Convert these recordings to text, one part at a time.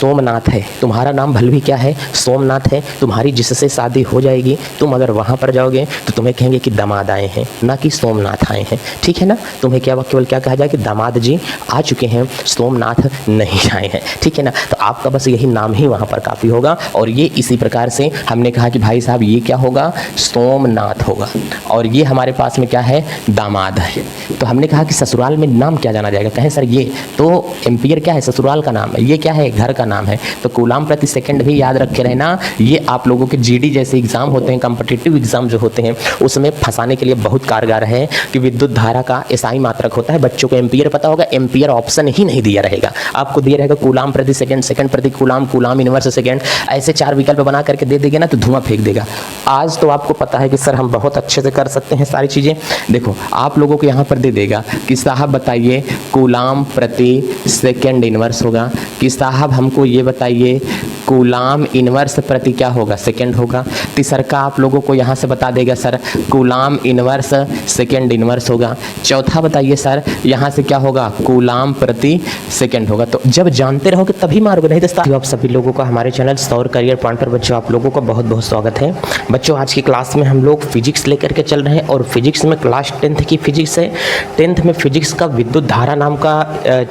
सोमनाथ है, तुम्हारा नाम भलवी क्या है, सोमनाथ है। तुम्हारी जिससे शादी हो जाएगी, तुम अगर वहाँ पर जाओगे तो तुम्हें कहेंगे कि दामाद आए हैं, ना कि सोमनाथ आए हैं, ठीक है ना। तुम्हें क्या केवल क्या कहा जाए कि दामाद जी आ चुके हैं, सोमनाथ नहीं आए हैं, ठीक है ना। तो आपका बस यही नाम ही वहाँ पर काफ़ी होगा। और ये इसी प्रकार से हमने कहा कि भाई साहब ये क्या होगा, सोमनाथ होगा, और ये हमारे पास में क्या है, दामाद है। तो हमने कहा कि ससुराल में नाम क्या जाना जाएगा, कहें सर ये तो एम्पियर क्या है, ससुराल का नाम है, ये क्या है, घर का नाम है। तो कूलाम प्रति सेकंड भी याद रखे रहना। ये आप लोगों के जीडी जैसे एग्जाम होते हैं, कॉम्पिटिटिव एग्जाम जो होते हैं, उसमें फंसाने के लिए बहुत कारगर है कि विद्युत धारा का एसआई मात्रक होता है। बच्चों को एम्पियर पता होगा, एम्पियर ऑप्शन ही नहीं दिया रहेगा, आपको दिया रहेगा कूलाम प्रति सेकंड, सेकंड प्रति कूलाम, कूलाम इनवर्स सेकंड, ऐसे 4 विकल्प बना करके दे देंगे ना तो धुआं फेंक देगा। आज तो आपको पता है कि सर हम बहुत अच्छे से कर सकते हैं सारी चीज़ें। देखो आप लोगों को यहाँ पर दे देगा कि साहब बताइए कूलाम प्रति सेकंड इनवर्स होगा, कि साहब हमको ये बताइए कूलाम इनवर्स प्रति क्या होगा, सेकंड होगा। तीसरा आप लोगों को यहाँ से बता देगा sir coulomb inverse second inverse होगा। चौथा बताइए सर यहाँ से क्या होगा, कूलाम प्रति सेकंड होगा। तो जब जानते रहोगे तभी मारोगे, नहीं तो आप सभी लोगों का हमारे चैनल सौर करियर पॉइंट पर बच्चों आप लोगों का बहुत बहुत स्वागत है। बच्चों आज की क्लास में हम लोग फिजिक्स लेकर के चल रहे हैं, और फिजिक्स में क्लास 10th की फिजिक्स है। 10th में फिजिक्स का विद्युत धारा नाम का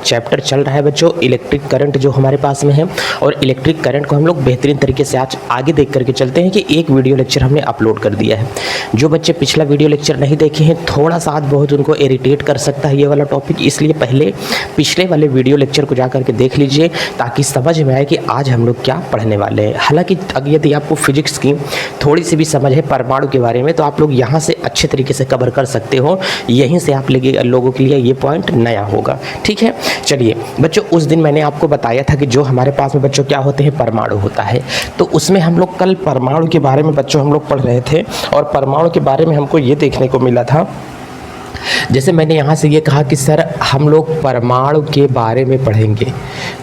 चैप्टर चल रहा है बच्चों। इलेक्ट्रिक करंट जो हमारे पास में है, और इलेक्ट्रिक करंट को हम लोग बेहतरीन तरीके से आज आगे देख करके चलते हैं कि एक वीडियो लेक्चर हमने अपलोड कर दिया है। जो बच्चे पिछला वीडियो लेक्चर नहीं देखे हैं, थोड़ा सा आज बहुत उनको इरिटेट कर सकता है ये वाला टॉपिक, इसलिए पहले पिछले वाले वीडियो लेक्चर को जा करके देख लीजिए ताकि समझ में आए कि आज हम लोग क्या पढ़ने वाले हैं। हालांकि यदि आपको फिजिक्स की थोड़ी सी भी समझ है परमाणु के बारे में, तो आप लोग यहाँ से अच्छे तरीके से कवर कर सकते हो। यहीं से आप लोगों के लिए ये पॉइंट नया होगा, ठीक है। चलिए बच्चों, उस दिन मैंने आपको बताया था कि जो हमारे पास में बच्चों क्या होते हैं, परमाणु होता है। तो उसमें हम लोग कल परमाणु के बारे में बच्चों हम लोग पढ़ रहे थे, और परमाणु के बारे में हमको ये देखने को मिला था, जैसे मैंने यहाँ से ये कहा कि सर हम लोग परमाणु के बारे में पढ़ेंगे,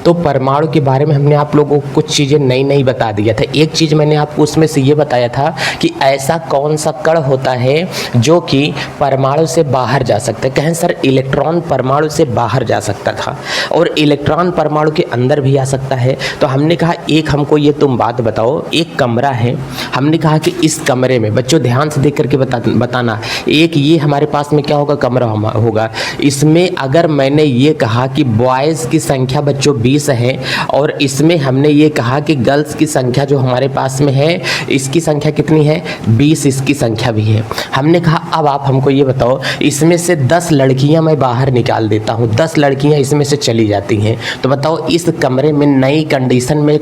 तो परमाणु के बारे में हमने आप लोगों को कुछ चीज़ें नई नई बता दिया था। एक चीज़ मैंने आपको उसमें से ये बताया था कि ऐसा कौन सा कण होता है जो कि परमाणु से बाहर जा सकता है। कहें सर इलेक्ट्रॉन परमाणु से बाहर जा सकता था, और इलेक्ट्रॉन परमाणु के अंदर भी आ सकता है। तो हमने कहा एक हमको ये तुम बात बताओ, एक कमरा है, हमने कहा कि इस कमरे में बच्चों ध्यान से देख करके बताना, एक ये हमारे पास में क्या होगा, कमरा होगा। इसमें अगर मैंने ये कहा कि बॉयज़ की संख्या बच्चों 20 है, और इसमें हमने ये कहा कि गर्ल्स की संख्या जो हमारे पास में है, इसकी संख्या कितनी है, 20, इसकी संख्या भी है। हमने कहा अब आप हमको ये बताओ, इसमें से 10 लड़कियां मैं बाहर निकाल देता हूँ, 10 लड़कियां इसमें से चली जाती हैं, तो बताओ इस कमरे में नई कंडीशन में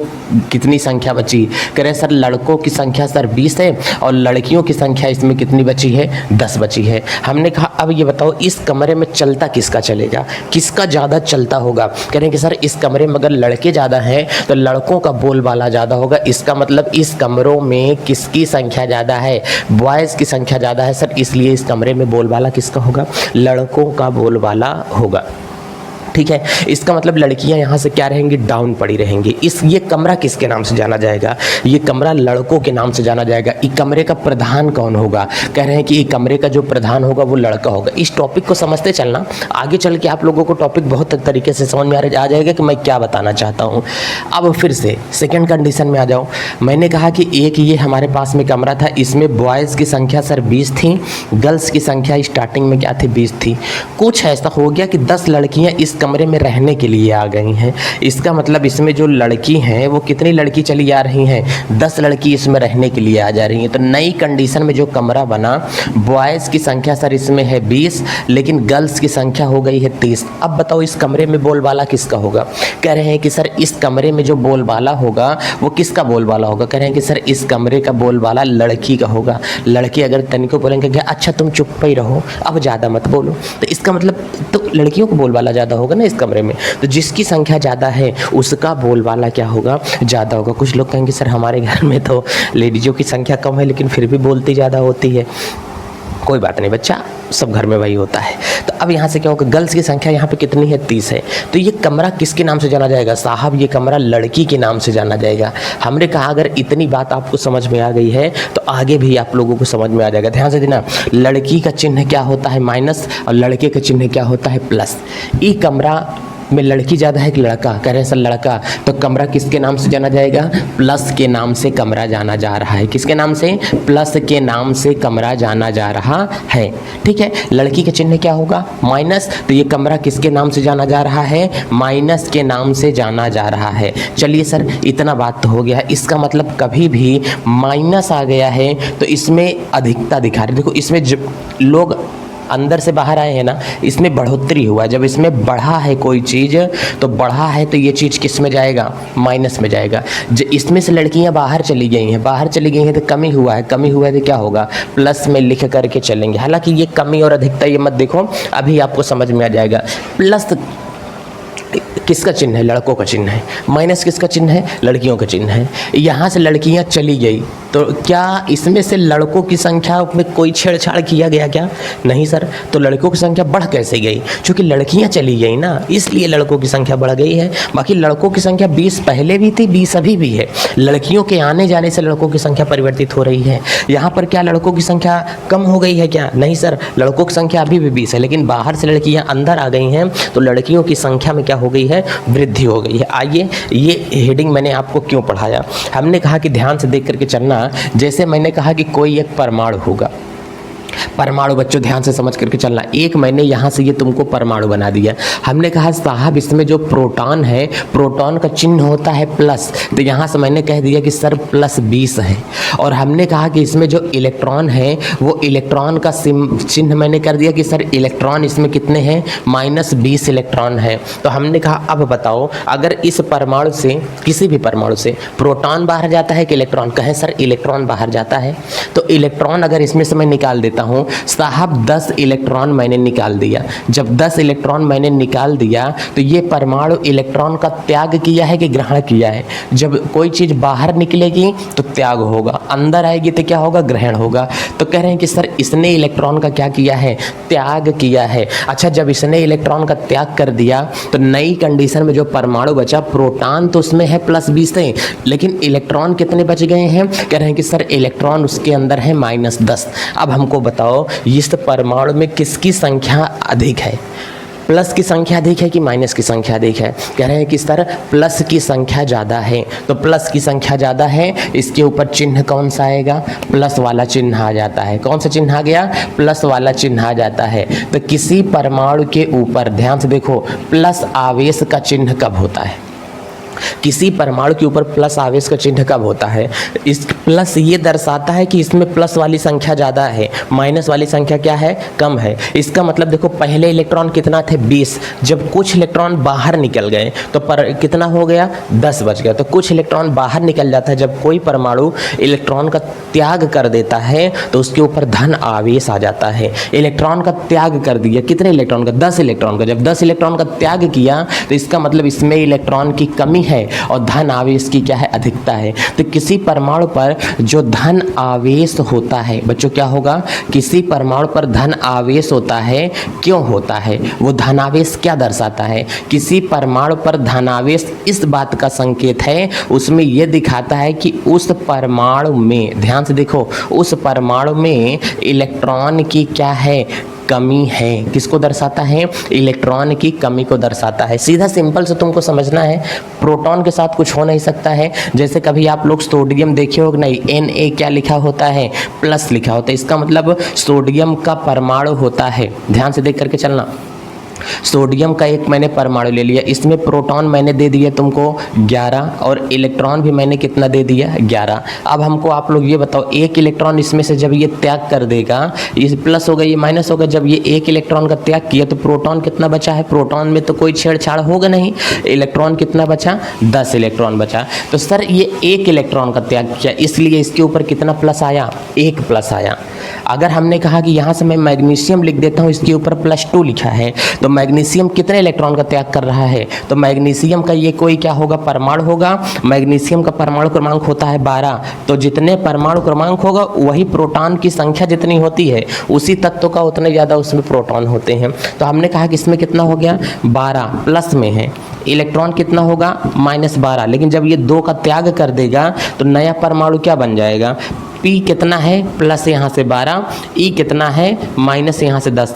कितनी संख्या बची। कह रहे सर लड़कों की संख्या सर 20 है, और लड़कियों की संख्या इसमें कितनी बची है, 10 बची है। हमने कहा अब ये बताओ इस कमरे में चलता किसका चलेगा, किसका ज़्यादा चलता होगा। कह रहे हैं कि सर इस कमरे में अगर लड़के ज़्यादा हैं तो लड़कों का बोलबाला ज़्यादा होगा, इसका मतलब इस कमरों में किसकी संख्या ज़्यादा है, बॉयज़ की संख्या ज़्यादा है सर, इसलिए इस कमरे में बोलबाला किसका होगा, लड़कों का बोलबाला होगा, ठीक है। इसका मतलब लड़कियां यहाँ से क्या रहेंगी, डाउन पड़ी रहेंगी। ये कमरा किसके नाम से जाना जाएगा, ये कमरा लड़कों के नाम से जाना जाएगा। इस कमरे का प्रधान कौन होगा, कह रहे हैं कि ये कमरे का जो प्रधान होगा वो लड़का होगा। इस टॉपिक को समझते चलना, आगे चल के आप लोगों को टॉपिक बहुत तरीके से समझ में आ जाएगा कि मैं क्या बताना चाहता हूँ। अब फिर से सेकेंड कंडीशन में आ जाओ। मैंने कहा कि एक ये हमारे पास में कमरा था, इसमें बॉयज़ की संख्या सर 20 थी, गर्ल्स की संख्या स्टार्टिंग में क्या थी, 20 थी। कुछ ऐसा हो गया कि 10 लड़कियाँ इस कमरे में रहने के लिए आ गई हैं। इसका मतलब इसमें जो लड़की हैं वो कितनी लड़की चली आ रही हैं, 10 लड़की इसमें रहने के लिए आ जा रही हैं। तो नई कंडीशन में जो कमरा बना, बॉयज़ की संख्या सर इसमें है 20, लेकिन गर्ल्स की संख्या हो गई है 30। अब बताओ इस कमरे में बोलबाला किसका होगा। कह रहे हैं कि सर इस कमरे में जो बोलबाला होगा वो किसका बोलबाला होगा। कह रहे हैं कि सर इस कमरे का बोलबाला लड़की का होगा। लड़की अगर तनिको बोलेंगे कि अच्छा तुम चुप ही रहो, अब ज़्यादा मत बोलो, तो इसका मतलब तो लड़कियों को बोलबाला ज़्यादा होगा ना इस कमरे में। तो जिसकी संख्या ज़्यादा है उसका बोलबाला क्या होगा, ज़्यादा होगा। कुछ लोग कहेंगे सर हमारे घर में तो लेडीज़ों की संख्या कम है लेकिन फिर भी बोलती ज़्यादा होती है। कोई बात नहीं बच्चा, सब घर में वही होता है। तो अब यहाँ से क्या होगा, गर्ल्स की संख्या यहाँ पे कितनी है, 30 है। तो ये कमरा किसके नाम से जाना जाएगा, साहब ये कमरा लड़की के नाम से जाना जाएगा। हमने कहा अगर इतनी बात आपको समझ में आ गई है तो आगे भी आप लोगों को समझ में आ जाएगा। ध्यान से देना, लड़की का चिन्ह क्या होता है, माइनस, और लड़के का चिन्ह क्या होता है, प्लस। ये कमरा में लड़की ज़्यादा है कि लड़का? कह रहे हैं सर लड़का। तो कमरा किसके नाम से जाना जाएगा? प्लस के नाम से कमरा जाना जा रहा है। किसके नाम से? प्लस के नाम से कमरा जाना जा रहा है। ठीक है, लड़की का चिन्ह क्या होगा? माइनस। तो ये कमरा किसके नाम से जाना जा रहा है? माइनस के नाम से जाना जा रहा है। चलिए सर इतना बात तो हो गया। इसका मतलब कभी भी माइनस आ गया है तो इसमें अधिकता दिखा रहे। देखो इसमें लोग अंदर से बाहर आए हैं ना, इसमें बढ़ोतरी हुआ। जब इसमें बढ़ा है कोई चीज़ तो बढ़ा है तो ये चीज़ किस में जाएगा? माइनस में जाएगा। इसमें से लड़कियां बाहर चली गई हैं, बाहर चली गई हैं तो कमी हुआ है, कमी हुआ है तो क्या होगा? प्लस में लिख करके चलेंगे। हालांकि ये कमी और अधिकता ये मत देखो, अभी आपको समझ में आ जाएगा। प्लस किसका चिन्ह है? लड़कों का चिन्ह है। माइनस किसका चिन्ह है? लड़कियों का चिन्ह है। यहाँ से लड़कियाँ चली गई तो क्या इसमें से लड़कों की संख्या में कोई छेड़छाड़ किया गया क्या? नहीं सर। तो लड़कों की संख्या बढ़ कैसे गई? क्योंकि लड़कियाँ चली गई ना, इसलिए लड़कों की संख्या बढ़ गई है। बाकी लड़कों की संख्या 20 पहले भी थी, 20 अभी भी है। लड़कियों के आने जाने से लड़कों की संख्या परिवर्तित हो रही है। यहाँ पर क्या लड़कों की संख्या कम हो गई है क्या? नहीं सर, लड़कों की संख्या अभी भी 20 है, लेकिन बाहर से लड़कियाँ अंदर आ गई हैं तो लड़कियों की संख्या में क्या हो गई है? वृद्धि हो गई है। आइए, ये हेडिंग मैंने आपको क्यों पढ़ाया? हमने कहा कि ध्यान से देख करके चलना। जैसे मैंने कहा कि कोई एक परमाणु होगा, परमाणु बच्चों ध्यान से समझ करके चलना। एक मैंने यहाँ से ये तुमको परमाणु बना दिया। हमने कहा साहब इसमें जो प्रोटॉन है, प्रोटॉन का चिन्ह होता है प्लस, तो यहाँ से मैंने कह दिया कि सर प्लस 20 है। और हमने कहा कि इसमें जो इलेक्ट्रॉन है वो इलेक्ट्रॉन का चिन्ह मैंने कर दिया कि सर इलेक्ट्रॉन इसमें कितने हैं? माइनस 20 इलेक्ट्रॉन है। तो हमने कहा अब बताओ, अगर इस परमाणु से, किसी भी परमाणु से प्रोटॉन बाहर जाता है कि इलेक्ट्रॉन? कहें सर इलेक्ट्रॉन बाहर जाता है। तो इलेक्ट्रॉन अगर इसमें से मैं निकाल देता हूँ साहब 10 इलेक्ट्रॉन मैंने निकाल दिया। जब 10 इलेक्ट्रॉन मैंने निकाल दिया तो ये परमाणु इलेक्ट्रॉन का त्याग किया है कि ग्रहण किया है? जब कोई चीज़ बाहर निकलेगी तो त्याग होगा, अंदर आएगी तो क्या होगा? ग्रहण होगा। तो कह रहे हैं कि सर इसने इलेक्ट्रॉन का क्या किया है? त्याग किया है। अच्छा, जब इसने इलेक्ट्रॉन का त्याग कर दिया तो नई कंडीशन में जो परमाणु बचा, प्रोटॉन तो उसमें है प्लस 20 है, लेकिन इलेक्ट्रॉन कितने बच गए हैं? कह रहे हैं कि सर इलेक्ट्रॉन उसके अंदर है माइनस 10। अब हमको बताओ इस परमाणु में किसकी संख्या अधिक है? प्लस की संख्या अधिक है कि माइनस की संख्या अधिक है? कह रहे हैं कि सर प्लस की संख्या ज़्यादा है। तो प्लस की संख्या ज़्यादा है, इसके ऊपर चिन्ह कौन सा आएगा? प्लस वाला चिन्ह आ जाता है। कौन सा चिन्ह आ गया? प्लस वाला चिन्ह आ जाता है। तो किसी परमाणु के ऊपर ध्यान से देखो, प्लस आवेश का चिन्ह कब होता है? किसी परमाणु के ऊपर प्लस आवेश का चिन्ह कब होता है? इस प्लस ये दर्शाता है कि इसमें प्लस वाली संख्या ज़्यादा है, माइनस वाली संख्या क्या है? कम है। इसका मतलब देखो पहले इलेक्ट्रॉन कितना थे? 20। जब कुछ इलेक्ट्रॉन बाहर निकल गए तो कितना हो गया? 10 बच गया। तो कुछ इलेक्ट्रॉन बाहर निकल जाता है। जब कोई परमाणु इलेक्ट्रॉन का त्याग कर देता है तो उसके ऊपर धन आवेश आ जाता है। इलेक्ट्रॉन का त्याग कर दिया, कितने इलेक्ट्रॉन का? 10 इलेक्ट्रॉन का। जब 10 इलेक्ट्रॉन का त्याग किया तो इसका मतलब इसमें इलेक्ट्रॉन की कमी है और धन आवेश की क्या है? अधिकता है। तो किसी परमाणु पर जो धन आवेश होता है बच्चों, क्या होगा? किसी परमाणु पर धन आवेश होता है। क्यों होता है? वो धनावेश क्या दर्शाता है? किसी परमाणु पर धनावेश इस बात का संकेत है, उसमें यह दिखाता है कि उस परमाणु में, ध्यान से देखो, उस परमाणु में इलेक्ट्रॉन की क्या है? कमी है। किसको दर्शाता है? इलेक्ट्रॉन की कमी को दर्शाता है। सीधा सिंपल से तुमको समझना है, प्रोटॉन के साथ कुछ हो नहीं सकता है। जैसे कभी आप लोग सोडियम देखे हो नहीं, Na क्या लिखा होता है? प्लस लिखा होता है। इसका मतलब सोडियम का परमाणु होता है। ध्यान से देख करके चलना। सोडियम का एक मैंने परमाणु ले लिया, इसमें प्रोटॉन मैंने दे दिया तुमको 11 और इलेक्ट्रॉन भी मैंने कितना दे दिया? 11। अब हमको आप लोग ये बताओ, एक इलेक्ट्रॉन इसमें से जब ये त्याग कर देगा, ये प्लस होगा ये माइनस होगा, जब ये एक इलेक्ट्रॉन का त्याग किया तो प्रोटॉन कितना बचा है? प्रोटॉन में तो कोई छेड़छाड़ होगा नहीं। इलेक्ट्रॉन कितना बचा? 10 इलेक्ट्रॉन बचा। तो सर ये एक इलेक्ट्रॉन का त्याग किया, इसलिए इसके ऊपर कितना प्लस आया? 1 प्लस आया। अगर हमने कहा कि यहाँ से मैं मैग्नीशियम लिख देता हूँ, इसके ऊपर +2 लिखा है, तो मैग्नीशियम कितने इलेक्ट्रॉन का त्याग कर रहा है? तो मैग्नीशियम का ये कोई क्या होगा? परमाणु होगा। मैग्नीशियम का परमाणु क्रमांक होता है 12। तो जितने परमाणु क्रमांक होगा वही प्रोटॉन की संख्या जितनी होती है, उसी तत्व का उतने ज़्यादा उसमें प्रोटॉन होते हैं। तो हमने कहा कि इसमें कितना हो गया? 12 प्लस में है। इलेक्ट्रॉन कितना होगा? -12। लेकिन जब ये 2 का त्याग कर देगा तो नया परमाणु क्या बन जाएगा? P कितना है? प्लस यहाँ से 12, E कितना है? माइनस यहाँ से 10।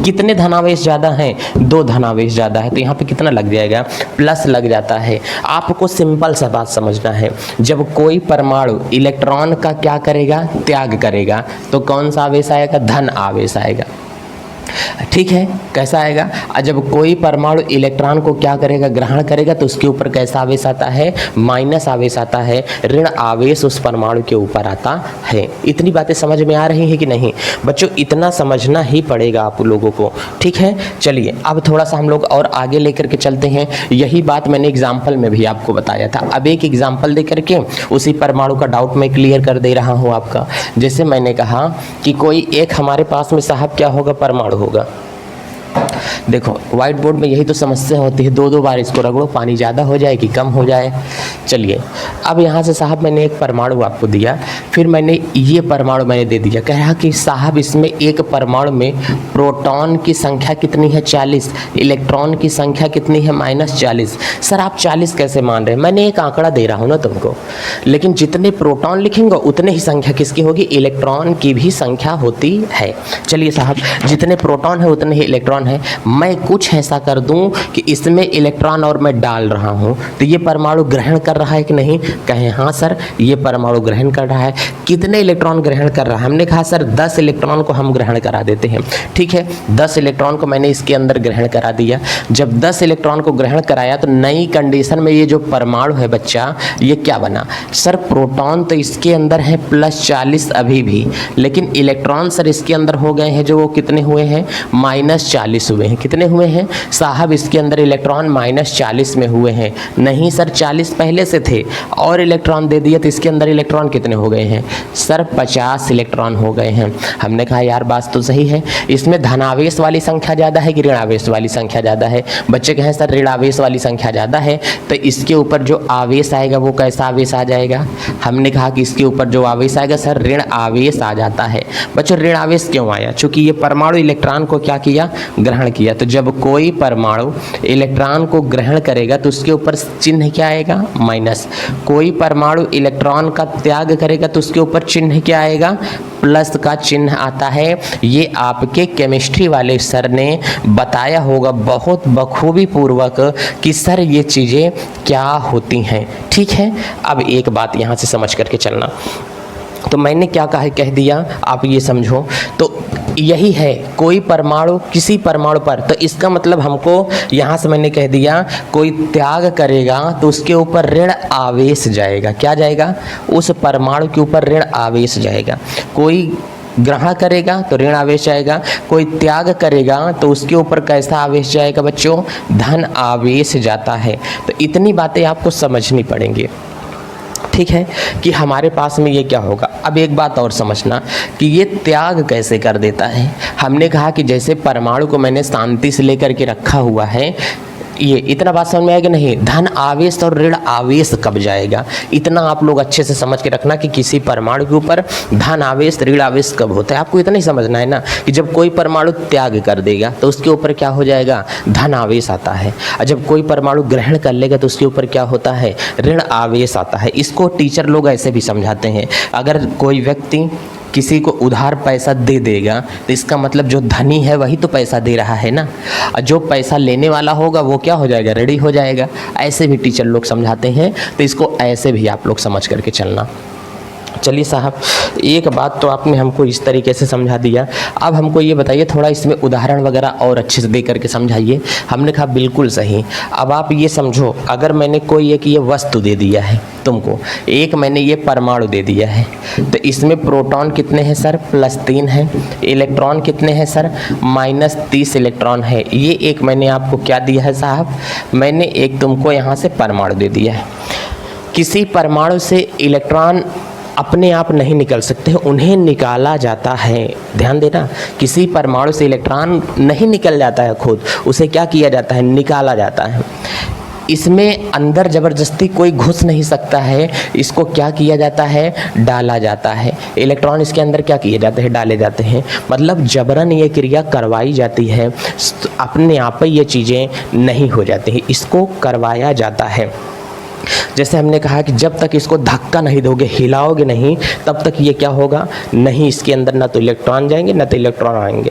कितने धनावेश ज़्यादा हैं? 2 धनावेश ज़्यादा है, तो यहाँ पे कितना लग जाएगा? प्लस लग जाता है। आपको सिंपल सा बात समझना है, जब कोई परमाणु इलेक्ट्रॉन का क्या करेगा? त्याग करेगा, तो कौन सा आवेश आएगा? धन आवेश आएगा। ठीक है, कैसा आएगा? जब कोई परमाणु इलेक्ट्रॉन को क्या करेगा? ग्रहण करेगा, तो उसके ऊपर कैसा आवेश आता है? माइनस आवेश आता है, ऋण आवेश उस परमाणु के ऊपर आता है। इतनी बातें समझ में आ रही हैं कि नहीं? बच्चों इतना समझना ही पड़ेगा आप लोगों को। ठीक है, चलिए अब थोड़ा सा हम लोग और आगे लेकर के चलते हैं। यही बात मैंने एग्जाम्पल में भी आपको बताया था। अब एक एग्जाम्पल दे करके उसी परमाणु का डाउट मैं क्लियर कर दे रहा हूँ आपका। जैसे मैंने कहा कि कोई एक हमारे पास में साहब क्या होगा? परमाणु होगा। देखो व्हाइट बोर्ड में यही तो समस्या होती है, 2-2 बार इसको रगड़ो, पानी ज़्यादा हो जाए कि कम हो जाए। चलिए अब यहाँ से साहब मैंने एक परमाणु आपको दिया, फिर मैंने ये परमाणु मैंने दे दिया, कह रहा कि साहब इसमें एक परमाणु में प्रोटॉन की संख्या कितनी है? 40, इलेक्ट्रॉन की संख्या कितनी है? -40। सर आप 40 कैसे मान रहे हैं? मैंने एक आंकड़ा दे रहा हूँ ना तुमको, लेकिन जितने प्रोटॉन लिखेंगे उतने ही संख्या किसकी होगी? इलेक्ट्रॉन की भी संख्या होती है। चलिए साहब जितने प्रोटॉन है उतने ही इलेक्ट्रॉन है। मैं कुछ ऐसा कर दूं कि इसमें इलेक्ट्रॉन और मैं डाल रहा हूं, तो ये परमाणु ग्रहण कर रहा है कि नहीं? कहें हाँ सर ये परमाणु ग्रहण कर रहा है। कितने इलेक्ट्रॉन ग्रहण कर रहा है? हमने कहा सर 10 इलेक्ट्रॉन को हम ग्रहण करा देते हैं। ठीक है, 10 इलेक्ट्रॉन को मैंने इसके अंदर ग्रहण करा दिया। जब 10 इलेक्ट्रॉन को ग्रहण कराया तो नई कंडीशन में ये जो परमाणु है बच्चा, ये क्या बना? सर प्रोटॉन तो इसके अंदर है +40 अभी भी, लेकिन इलेक्ट्रॉन सर इसके अंदर हो गए हैं जो वो कितने हुए हैं? -40 हुए हैं। कितने हुए हैं साहब? इसके अंदर इलेक्ट्रॉन -40 में हुए हैं। नहीं सर 40 पहले से थे और इलेक्ट्रॉन दे दिए, तो इसके अंदर इलेक्ट्रॉन कितने हो गए हैं? सर 50 इलेक्ट्रॉन हो गए हैं। हमने कहा यार बात तो सही है, इसमें धनावेश वाली संख्या ज़्यादा है कि ऋणावेश वाली संख्या ज़्यादा है? बच्चे कहें सर ऋणावेश वाली संख्या ज़्यादा है, तो इसके ऊपर जो आवेश आएगा वो कैसा आवेश आ जाएगा? हमने कहा कि इसके ऊपर जो आवेश आएगा सर ऋण आवेश आ जाता है। बच्चों ऋण आवेश क्यों आया? चूंकि ये परमाणु इलेक्ट्रॉन को क्या किया? ग्रहण किया। तो जब कोई परमाणु इलेक्ट्रॉन को ग्रहण करेगा तो उसके ऊपर चिन्ह क्या आएगा? माइनस। कोई परमाणु इलेक्ट्रॉन का त्याग करेगा तो उसके ऊपर चिन्ह क्या आएगा? प्लस का चिन्ह आता है। ये आपके केमिस्ट्री वाले सर ने बताया होगा बहुत बखूबी पूर्वक कि सर ये चीज़ें क्या होती हैं। ठीक है, अब एक बात यहाँ से समझ करके चलना। तो मैंने क्या कह दिया आप ये समझो, तो यही है कोई परमाणु किसी परमाणु पर, तो इसका मतलब हमको यहाँ से मैंने कह दिया कोई त्याग करेगा तो उसके ऊपर ऋण आवेश जाएगा। क्या जाएगा? उस परमाणु के ऊपर ऋण आवेश जाएगा। कोई ग्रहण करेगा तो ऋण आवेश जाएगा, कोई त्याग करेगा तो उसके ऊपर कैसा आवेश जाएगा बच्चों? धन आवेश जाता है। तो इतनी बातें आपको समझनी पड़ेंगी। ठीक है कि हमारे पास में ये क्या होगा। अब एक बात और समझना कि ये त्याग कैसे कर देता है। हमने कहा कि जैसे परमाणु को मैंने शांति से लेकर के रखा हुआ है, ये इतना बात समझ में आएगा नहीं? धन आवेश और ऋण आवेश कब जाएगा, इतना आप लोग अच्छे से समझ के रखना कि किसी परमाणु के ऊपर धन आवेश ऋण आवेश कब होता है। आपको इतना ही समझना है ना कि जब कोई परमाणु त्याग कर देगा तो उसके ऊपर क्या हो जाएगा? धन आवेश आता है। और जब कोई परमाणु ग्रहण कर लेगा तो उसके ऊपर क्या होता है? ऋण आवेश आता है। इसको टीचर लोग ऐसे भी समझाते हैं, अगर कोई व्यक्ति किसी को उधार पैसा दे देगा तो इसका मतलब जो धनी है वही तो पैसा दे रहा है ना, और जो पैसा लेने वाला होगा वो क्या हो जाएगा? ऋणी हो जाएगा। ऐसे भी टीचर लोग समझाते हैं, तो इसको ऐसे भी आप लोग समझ करके चलना। चलिए साहब एक बात तो आपने हमको इस तरीके से समझा दिया, अब हमको ये बताइए थोड़ा इसमें उदाहरण वगैरह और अच्छे से दे करके समझाइए। हमने कहा बिल्कुल सही। अब आप ये समझो, अगर मैंने कोई एक ये वस्तु दे दिया है तुमको, एक मैंने ये परमाणु दे दिया है, तो इसमें प्रोटॉन कितने हैं सर? +3 है। इलेक्ट्रॉन कितने हैं सर? -30 इलेक्ट्रॉन है। ये एक मैंने आपको क्या दिया है साहब? मैंने एक तुमको यहाँ से परमाणु दे दिया है। किसी परमाणु से इलेक्ट्रॉन अपने आप नहीं निकल सकते, उन्हें निकाला जाता है। ध्यान देना, किसी परमाणु से इलेक्ट्रॉन नहीं निकल जाता है खुद, उसे क्या किया जाता है? निकाला जाता है। इसमें अंदर ज़बरदस्ती कोई घुस नहीं सकता है, इसको क्या किया जाता है? डाला जाता है। इलेक्ट्रॉन इसके अंदर क्या किए जाते हैं? डाले जाते हैं। मतलब जबरन ये क्रिया करवाई जाती है, अपने आप ही ये चीज़ें नहीं हो जाती हैं, इसको करवाया जाता है। जैसे हमने कहा कि जब तक इसको धक्का नहीं दोगे, हिलाओगे नहीं, तब तक ये क्या होगा, नहीं इसके अंदर ना तो इलेक्ट्रॉन जाएंगे ना तो इलेक्ट्रॉन आएंगे।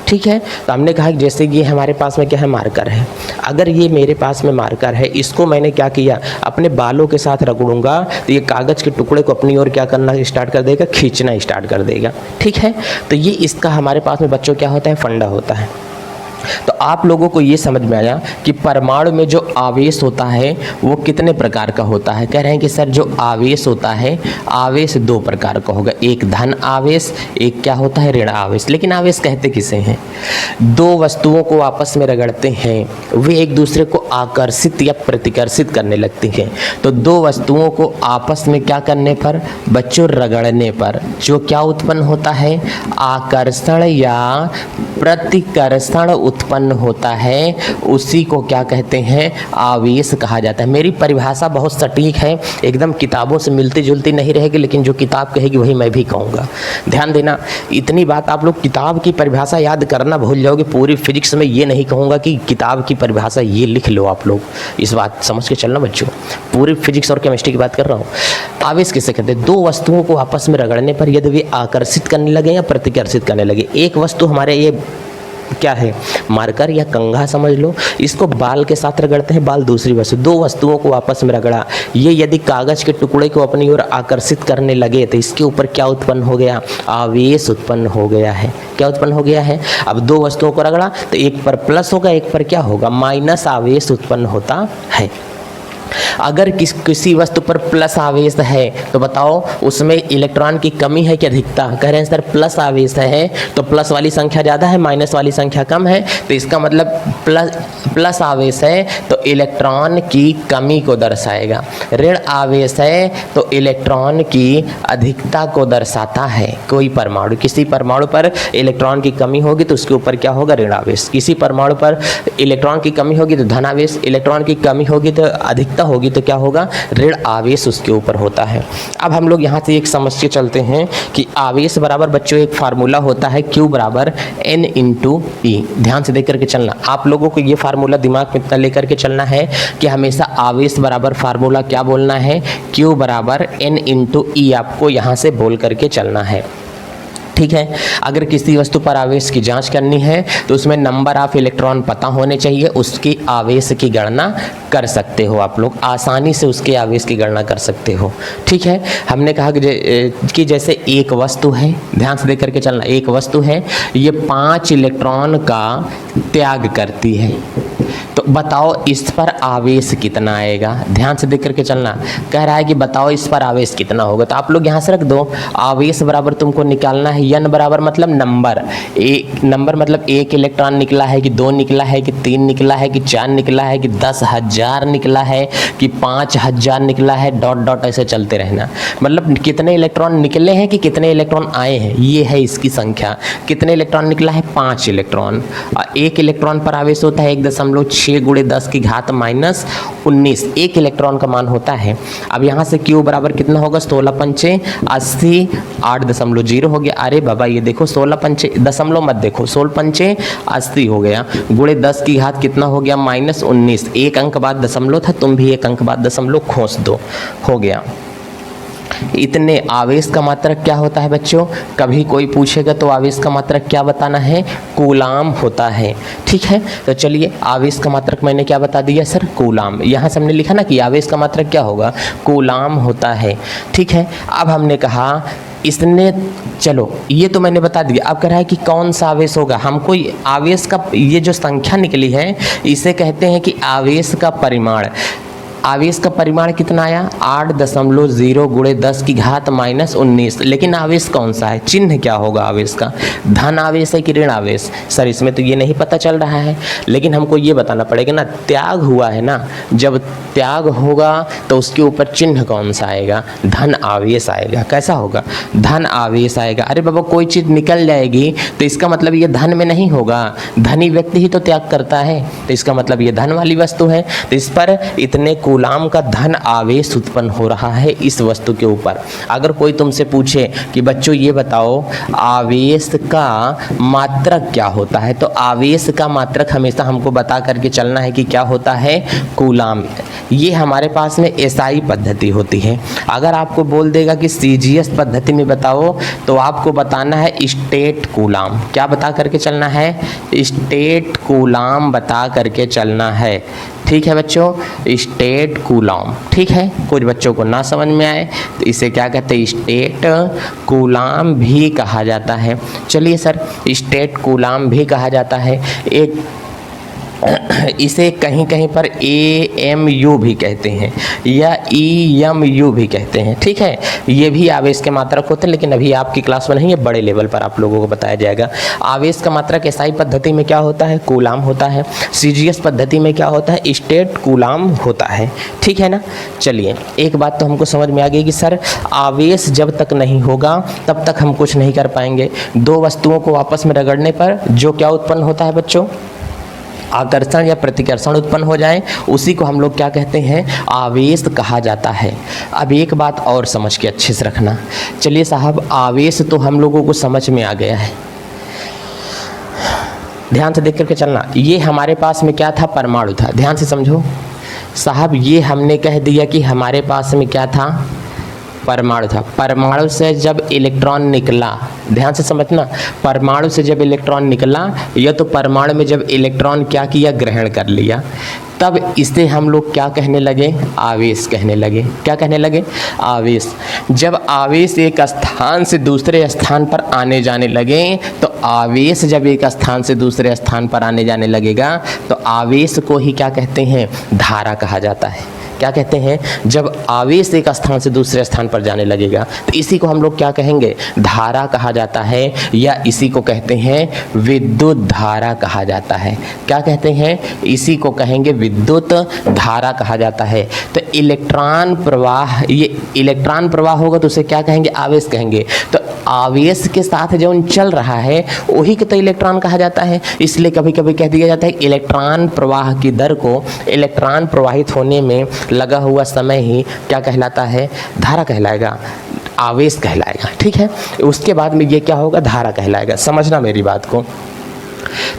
ठीक है, तो हमने कहा कि जैसे ये हमारे पास में क्या है, मार्कर है। अगर ये मेरे पास में मार्कर है, इसको मैंने क्या किया, अपने बालों के साथ रगड़ूंगा तो ये कागज़ के टुकड़े को अपनी ओर क्या करना स्टार्ट कर देगा, खींचना स्टार्ट कर देगा। ठीक है, तो ये इसका हमारे पास में बच्चों क्या होता है, फंडा होता है। तो आप लोगों को ये समझ में आया कि परमाणु में जो आवेश होता है वो कितने प्रकार का होता है। कह रहे हैं कि सर जो आवेश होता है, आवेश दो प्रकार का होगा, एक धन आवेश, एक क्या होता है, ऋण आवेश। लेकिन आवेश कहते किसे हैं, दो वस्तुओं को आपस में रगड़ते हैं, वे एक दूसरे को आकर्षित या प्रतिकर्षित करने लगती हैं। तो दो वस्तुओं को आपस में क्या करने पर, बच्चों रगड़ने पर जो क्या उत्पन्न होता है, आकर्षण या प्रतिकर्षण उत्पन्न होता है, उसी को क्या कहते हैं, आवेश कहा जाता है। मेरी परिभाषा बहुत सटीक है, एकदम किताबों से मिलती जुलती नहीं रहेगी, लेकिन जो किताब कहेगी वही मैं भी कहूँगा। ध्यान देना, इतनी बात आप लोग किताब की परिभाषा याद करना भूल जाओगे। पूरी फिजिक्स में ये नहीं कहूँगा कि किताब की परिभाषा ये लिख लो, आप लोग इस बात समझ के चलना बच्चों। पूरी फिजिक्स और केमिस्ट्री की बात कर रहा हूँ। आवेश किसे कहते हैं, दो वस्तुओं को आपस में रगड़ने पर यदि वे आकर्षित करने लगे या प्रतिकर्षित करने लगे। एक वस्तु हमारे ये क्या है, मार्कर या कंघा समझ लो, इसको बाल के साथ रगड़ते हैं, बाल दूसरी वस्तु, दो वस्तुओं को आपस में रगड़ा, ये यदि कागज के टुकड़े को अपनी ओर आकर्षित करने लगे तो इसके ऊपर क्या उत्पन्न हो गया, आवेश उत्पन्न हो गया है। क्या उत्पन्न हो गया है, अब दो वस्तुओं को रगड़ा तो एक पर प्लस होगा, एक पर क्या होगा, माइनस आवेश उत्पन्न होता है। अगर किसी वस्तु पर प्लस आवेश है तो बताओ उसमें इलेक्ट्रॉन की कमी है कि अधिकता। कह रहे हैं सर प्लस आवेश है तो प्लस वाली संख्या ज़्यादा है, माइनस वाली संख्या कम है, तो इसका मतलब प्लस आवेश है तो इलेक्ट्रॉन की कमी को दर्शाएगा। ऋण आवेश है तो इलेक्ट्रॉन की अधिकता को दर्शाता है। कोई परमाणु, किसी परमाणु पर इलेक्ट्रॉन की कमी होगी तो उसके ऊपर क्या होगा, ऋण आवेश। किसी परमाणु पर इलेक्ट्रॉन की कमी होगी तो धन आवेश, इलेक्ट्रॉन की कमी होगी तो अधिकता होगी तो क्या होगा, ऋण आवेश उसके ऊपर होता है। अब हम लोग यहाँ से एक समझ के चलते हैं कि आवेश बराबर बच्चों एक फार्मूला होता है, Q बराबर N इंटू E। ध्यान से देख करके चलना, आप लोगों को ये फार्मूला दिमाग में इतना लेकर के चलना है कि हमेशा आवेश बराबर फार्मूला क्या बोलना है, Q बराबर N इंटू E आपको यहाँ से बोल करके चलना है। ठीक है, अगर किसी वस्तु पर आवेश की जांच करनी है तो उसमें नंबर ऑफ इलेक्ट्रॉन पता होने चाहिए, उसकी आवेश की गणना कर सकते हो। आप लोग आसानी से उसके आवेश की गणना कर सकते हो। ठीक है, हमने कहा कि जैसे एक वस्तु है, ध्यान से देख करके चलना, एक वस्तु है, ये 5 इलेक्ट्रॉन का त्याग करती है, तो बताओ इस पर आवेश कितना आएगा। ध्यान से देख करके चलना, कह रहा है कि बताओ इस पर आवेश कितना होगा, तो आप लोग यहाँ से रख दो, आवेश बराबर तुमको निकालना है N बराबर मतलब नंबर, एक नंबर मतलब एक इलेक्ट्रॉन निकला है कि 2 निकला है कि 3 निकला है कि 4 निकला है कि 10,000 निकला है कि 5,000 निकला है, डॉट डॉट ऐसे चलते रहना। मतलब कितने इलेक्ट्रॉन निकले हैं कि कितने इलेक्ट्रॉन आए हैं, ये है इसकी संख्या। कितने इलेक्ट्रॉन निकला है, 5 इलेक्ट्रॉन। एक इलेक्ट्रॉन पर आवेश होता है 1.6 × 10 की घात -19, एक इलेक्ट्रॉन का मान होता है। अब यहाँ से Q बराबर कितना होगा, 16 पंचे 80, 8.0 हो गया। अरे बाबा ये देखो 16 पंचे दशमलव मत देखो, 16 पंचे 80 हो गया, गुणे 10 की घात कितना हो गया, -19। एक अंक बाद दशमलव था, तुम भी एक अंक बाद दशमलव खोस दो, हो गया। इतने आवेश का मात्रक क्या होता है बच्चों, कभी कोई पूछेगा तो आवेश का मात्रक क्या बताना है, कूलाम होता है। ठीक है, तो चलिए आवेश का मात्रक मैंने क्या बता दिया सर, कूलाम। यहाँ से हमने लिखा ना कि आवेश का मात्रक क्या होगा, कूलाम होता है। ठीक है, अब हमने कहा इसने, चलो ये तो मैंने बता दिया। अब कह रहा है कि कौन सा आवेश होगा, हमको आवेश का ये जो संख्या निकली है इसे कहते हैं कि आवेश का परिमाण। आवेश का परिमाण कितना आया, 8.0 × 10 की घात -19। लेकिन आवेश कौन सा है, चिन्ह क्या होगा आवेश का, धन आवेश है कि ऋण आवेश। सर इसमें तो ये नहीं पता चल रहा है, लेकिन हमको ये बताना पड़ेगा ना, त्याग हुआ है ना, जब त्याग होगा तो उसके ऊपर चिन्ह कौन सा आएगा, धन आवेश आएगा। कैसा होगा, धन आवेश आएगा। अरे बाबा कोई चीज़ निकल जाएगी तो इसका मतलब ये धन में नहीं होगा, धनी व्यक्ति ही तो त्याग करता है, तो इसका मतलब ये धन वाली वस्तु है। तो इस पर इतने कूलाम का धन आवेश उत्पन्न हो रहा है इस वस्तु के ऊपर। अगर कोई तुमसे पूछे कि बच्चों ये बताओ आवेश का मात्रक क्या होता है, तो आवेश का मात्रक हमेशा हमको बता करके चलना है कि क्या होता है, कूलाम। ये हमारे पास में एसआई पद्धति होती है। अगर आपको बोल देगा कि सीजीएस पद्धति में बताओ, तो आपको बताना है स्टेट कूलाम। क्या बता करके चलना है, स्टेट कूलाम बता करके चलना है। ठीक है बच्चों, स्टेट कूलाम। ठीक है, कुछ बच्चों को ना समझ में आए तो इसे क्या कहते हैं, स्टेट कूलाम भी कहा जाता है। चलिए सर, स्टेट कूलाम भी कहा जाता है। एक इसे कहीं कहीं पर AMU भी कहते हैं या EMU भी कहते हैं। ठीक है, ये भी आवेश के मात्रक होते हैं, लेकिन अभी आपकी क्लास में नहीं है, बड़े लेवल पर आप लोगों को बताया जाएगा। आवेश का मात्रक एसआई पद्धति में क्या होता है, कूलाम होता है। सीजीएस पद्धति में क्या होता है, स्टेट कूलाम होता है। ठीक है ना। चलिए, एक बात तो हमको समझ में आ गई कि सर आवेश जब तक नहीं होगा तब तक हम कुछ नहीं कर पाएंगे। दो वस्तुओं को आपस में रगड़ने पर जो क्या उत्पन्न होता है बच्चों, आकर्षण या प्रतिकर्षण उत्पन्न हो जाए, उसी को हम लोग क्या कहते हैं, आवेश कहा जाता है। अब एक बात और समझ के अच्छे से रखना। चलिए साहब, आवेश तो हम लोगों को समझ में आ गया है, ध्यान से देख करके चलना। ये हमारे पास में क्या था, परमाणु था। ध्यान से समझो साहब, ये हमने कह दिया कि हमारे पास में क्या था, परमाणु था। परमाणु से जब इलेक्ट्रॉन निकला, ध्यान से समझना, परमाणु से जब इलेक्ट्रॉन निकला या तो परमाणु में जब इलेक्ट्रॉन क्या किया, ग्रहण कर लिया, तब इसे हम लोग क्या कहने लगे, आवेश कहने लगे। क्या कहने लगे, आवेश। जब आवेश एक स्थान से दूसरे स्थान पर आने जाने लगे, तो आवेश जब एक स्थान से दूसरे स्थान पर आने जाने लगेगा तो आवेश को ही क्या कहते हैं, धारा कहा जाता है। क्या कहते हैं, जब आवेश एक स्थान से दूसरे स्थान पर जाने लगेगा तो इसी को हम लोग क्या कहेंगे, धारा कहा जाता है, या इसी को कहते हैं विद्युत धारा कहा जाता है। क्या कहते हैं, इसी को कहेंगे विद्युत धारा कहा जाता है। तो इलेक्ट्रॉन प्रवाह, ये इलेक्ट्रॉन प्रवाह होगा तो उसे क्या कहेंगे, आवेश कहेंगे। तो आवेश के साथ जो चल रहा है वही को तो इलेक्ट्रॉन कहा जाता है। इसलिए कभी कभी कह दिया जाता है इलेक्ट्रॉन प्रवाह की दर को, इलेक्ट्रॉन प्रवाहित होने में लगा हुआ समय ही क्या कहलाता है, धारा कहलाएगा, आवेश कहलाएगा। ठीक है, उसके बाद में ये क्या होगा, धारा कहलाएगा। समझना मेरी बात को।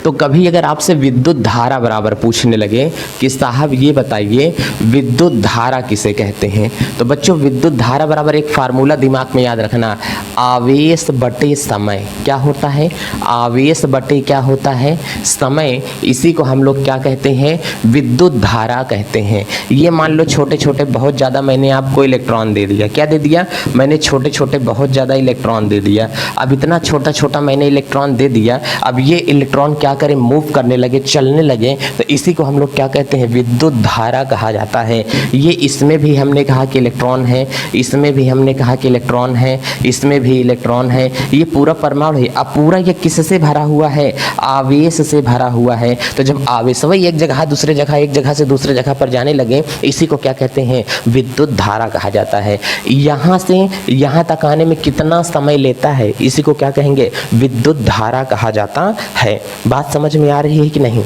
तो कभी अगर आपसे विद्युत धारा बराबर पूछने लगे कि साहब ये बताइए विद्युत धारा किसे कहते हैं, तो बच्चों विद्युत धारा बराबर एक फार्मूला दिमाग में याद रखना, आवेश बटे समय। क्या होता है, आवेश बटे क्या होता है, समय। इसी को हम लोग क्या कहते हैं, विद्युत धारा कहते हैं। ये मान लो छोटे छोटे बहुत ज़्यादा मैंने आपको इलेक्ट्रॉन दे दिया। क्या दे दिया, मैंने छोटे छोटे बहुत ज़्यादा इलेक्ट्रॉन दे दिया। अब इतना छोटा छोटा मैंने इलेक्ट्रॉन दे दिया, अब ये इलेक्ट्रॉन क्या करें, मूव करने लगे, चलने लगे, तो इसी को हम लोग क्या कहते हैं, विद्युत धारा कहा जाता है। ये इसमें भी हमने कहा कि इलेक्ट्रॉन है, इसमें भी हमने कहा कि इलेक्ट्रॉन है, इसमें भी इलेक्ट्रॉन है। ये पूरा परमाणु है। अब पूरा ये किससे भरा हुआ है, आवेश से भरा हुआ है। तो जब आवेश वही एक जगह दूसरे जगह, एक जगह से दूसरे जगह पर जाने लगे, इसी को क्या कहते हैं, विद्युत धारा कहा जाता है। यहाँ से यहाँ तक आने में कितना समय लेता है, इसी को क्या कहेंगे, विद्युत धारा कहा जाता है। बात समझ में आ रही है कि नहीं।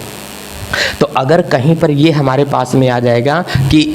तो अगर कहीं पर ये हमारे पास में आ जाएगा कि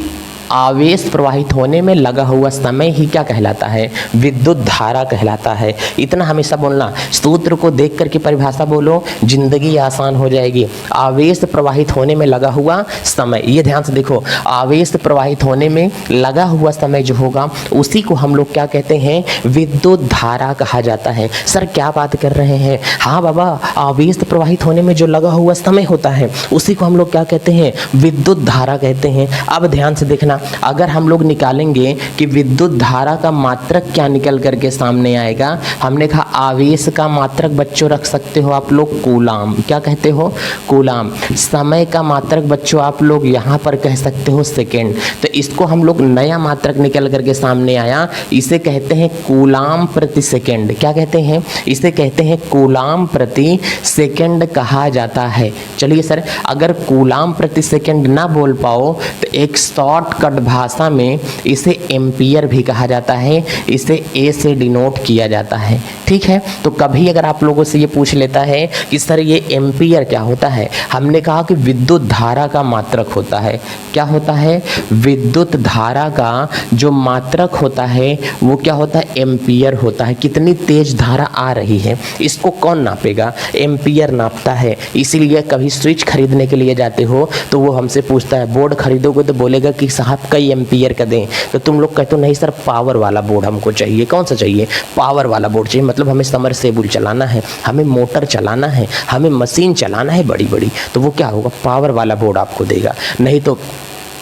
आवेश प्रवाहित होने में लगा हुआ समय ही क्या कहलाता है, विद्युत धारा कहलाता है। इतना हमेशा बोलना, सूत्र को देख करके परिभाषा बोलो, जिंदगी आसान हो जाएगी। आवेश प्रवाहित होने में लगा हुआ समय, ये ध्यान से देखो, आवेश प्रवाहित होने में लगा हुआ समय जो होगा उसी को हम लोग क्या कहते हैं, विद्युत धारा कहा जाता है। सर क्या बात कर रहे हैं, हाँ बाबा, आवेश प्रवाहित होने में जो लगा हुआ समय होता है उसी को हम लोग क्या कहते हैं, विद्युत धारा कहते हैं। अब ध्यान से देखना, अगर हम लोग निकालेंगे कि विद्युत धारा का मात्रक क्या निकल करके सामने आएगा, हमने कहा आवेश का मात्रक बच्चों रख सकते हो आप लोग कूलाम। क्या कहते हो, कूलाम। समय का मात्रक बच्चों आप लोग यहाँ पर कह सकते हो सेकेंड। तो इसको हम लोग नया मात्रक निकल करके सामने आया, इसे कहते हैं कूलाम प्रति सेकेंड। क्या कहते हैं, इसे कहते हैं कूलाम प्रति सेकेंड कहा जाता है। चलिए सर, अगर कूलाम प्रति सेकेंड ना बोल पाओ तो एक शॉर्टकट परिभाषा में इसे एम्पियर भी कहा जाता है, इसे ए से डिनोट किया जाता है। ठीक है, तो कभी अगर आप लोगों से ये पूछ लेता है कि सर ये एम्पियर क्या होता है, हमने कहा कि विद्युत धारा का मात्रक होता है। क्या होता है? विद्युत धारा का जो मात्रक होता है वो क्या होता है? एम्पियर होता है। कितनी तेज धारा आ रही है इसको कौन नापेगा? एम्पियर नापता है। इसीलिए कभी स्विच खरीदने के लिए जाते हो तो वो हमसे पूछता है, बोर्ड खरीदोगे तो बोलेगा कि साहब कई एम्पियर का दें, तो तुम लोग कहते हो नहीं सर पावर वाला बोर्ड हमको चाहिए। कौन सा चाहिए? पावर वाला बोर्ड चाहिए। मतलब हमें समरसेबुल चलाना है, हमें मोटर चलाना है, हमें मशीन चलाना है बड़ी बड़ी, तो वो क्या होगा? पावर वाला बोर्ड आपको देगा। नहीं तो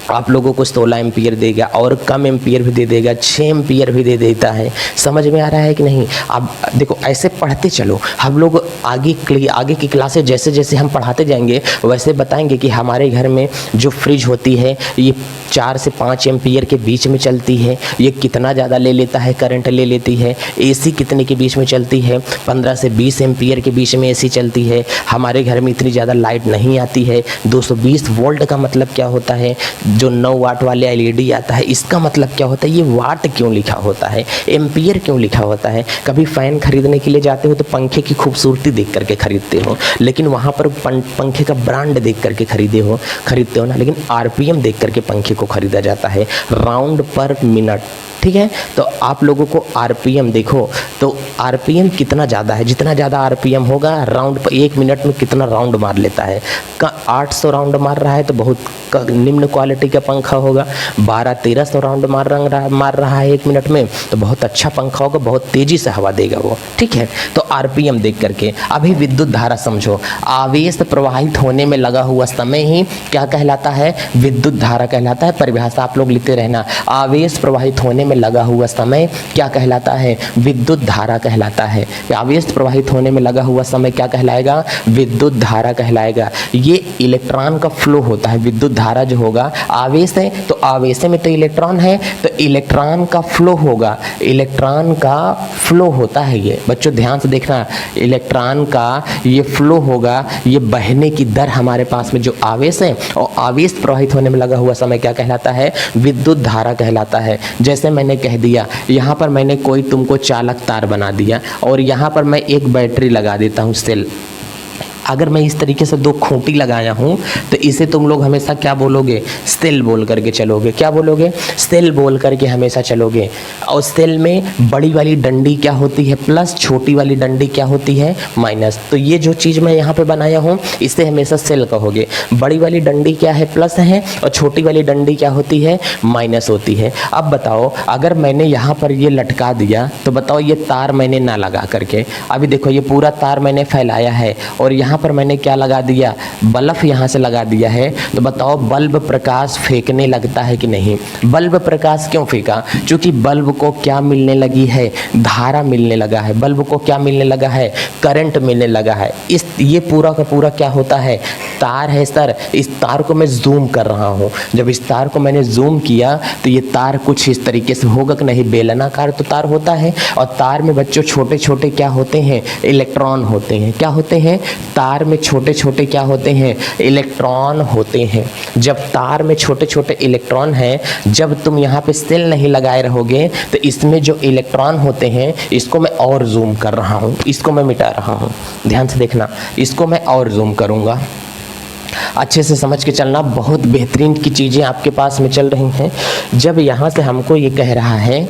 आप लोगों को 16 एम्पियर देगा और कम एम्पियर भी दे देगा, 6 एम्पियर भी दे देता है। समझ में आ रहा है कि नहीं? आप देखो ऐसे पढ़ते चलो, हम लोग आगे की क्लासें जैसे जैसे हम पढ़ाते जाएंगे वैसे बताएंगे कि हमारे घर में जो फ्रिज होती है ये 4 से 5 एम्पियर के बीच में चलती है, ये कितना ज़्यादा ले लेता है, करंट ले लेती है। एसी कितने के बीच में चलती है? 15 से 20 एम्पियर के बीच में एसी चलती है। हमारे घर में इतनी ज़्यादा लाइट नहीं आती है। 220 वोल्ट का मतलब क्या होता है? जो 9 वाट वाले एलईडी आता है इसका मतलब क्या होता है? ये वाट क्यों लिखा होता है, एम्पियर क्यों लिखा होता है? कभी फैन खरीदने के लिए जाते हो तो पंखे की खूबसूरती देख करके खरीदते हो, लेकिन वहाँ पर पंखे का ब्रांड देख करके खरीदते हो ना, लेकिन आरपीएम देख करके पंखे को खरीदा जाता है, राउंड पर मिनट। ठीक है, तो आप लोगों को आरपीएम देखो तो आरपीएम कितना ज़्यादा है, जितना ज़्यादा आरपीएम होगा राउंड पर 1 मिनट में कितना राउंड मार लेता है। 800 राउंड मार रहा है तो बहुत निम्न क्वालिटी का पंखा होगा। 1200-1300 राउंड मार रहा है 1 मिनट में तो बहुत अच्छा पंखा होगा, बहुत तेज़ी से हवा देगा वो। ठीक है, तो आरपीएम देख करके। अभी विद्युत धारा समझो, आवेश प्रवाहित होने में लगा हुआ समय ही क्या कहलाता है? विद्युत धारा कहलाता है। परिभाषा आप लोग लिखते रहना, आवेश प्रवाहित होने में लगा हुआ समय क्या कहलाता है? विद्युत धारा कहलाता है। आवेश प्रवाहित होने में लगा हुआ समय क्या कहलाएगा? विद्युत धारा कहलाएगा। ये इलेक्ट्रॉन का फ्लो होता है। विद्युत धारा जो होगा, आवेश है तो आवेश में तो इलेक्ट्रॉन है तो इलेक्ट्रॉन का फ्लो होगा, इलेक्ट्रॉन का फ्लो होता है। ये बच्चों ध्यान से देखना, इलेक्ट्रॉन का ये फ्लो होगा, ये बहने की दर हमारे पास में जो आवेश है, और आवेश प्रवाहित होने में लगा हुआ समय क्या कहलाता है? विद्युत धारा कहलाता है। जैसे मैंने कह दिया, यहाँ पर मैंने कोई तुमको चालक तार बना दिया और यहाँ पर मैं एक बैटरी लगा देता हूँ सेल। अगर मैं इस तरीके से 2 खूंटी लगाया हूँ तो इसे तुम लोग हमेशा क्या बोलोगे? सेल बोल करके चलोगे। क्या बोलोगे? सेल बोल करके हमेशा चलोगे। और सेल में बड़ी वाली डंडी क्या होती है? प्लस, छोटी वाली डंडी क्या होती है? माइनस। तो ये जो चीज़ मैं यहाँ पे बनाया हूँ इसे हमेशा सेल कहोगे। बड़ी वाली डंडी क्या है? प्लस है, और छोटी वाली डंडी क्या होती है? माइनस होती है। अब बताओ, अगर मैंने यहाँ पर ये लटका दिया तो बताओ ये तार मैंने ना लगा करके, अभी देखो ये पूरा तार मैंने फैलाया है और यहाँ पर मैंने क्या लगा दिया? बल्ब यहाँ से लगा दिया है। तो बताओ बल्ब प्रकाश फेंकने लगता है कि नहीं? बल्ब प्रकाश क्यों फेंका? क्योंकि बल्ब को क्या मिलने लगी है? धारा मिलने लगा है। बल्ब को क्या मिलने लगा है? करंट मिलने लगा है। ये पूरा का पूरा क्या होता है? तार है सर। इस तार को मैं जूम कर रहा हूँ, जब इस तार को मैंने जूम किया तो ये तार कुछ इस तरीके से होगा कि नहीं? बेलनाकार तो तार होता है, और तार में बच्चों छोटे छोटे क्या होते हैं? इलेक्ट्रॉन होते हैं। क्या होते हैं? तार में छोटे छोटे क्या होते हैं? इलेक्ट्रॉन होते हैं। जब तार में छोटे छोटे इलेक्ट्रॉन हैं, जब तुम यहाँ पे सेल नहीं लगाए रहोगे तो इसमें जो इलेक्ट्रॉन होते हैं, इसको मैं और जूम कर रहा हूँ, इसको मैं मिटा रहा हूँ, ध्यान से देखना, इसको मैं और जूम करूँगा। अच्छे से समझ के चलना, बहुत बेहतरीन की चीज़ें आपके पास में चल रही हैं। जब यहाँ से हमको ये कह रहा है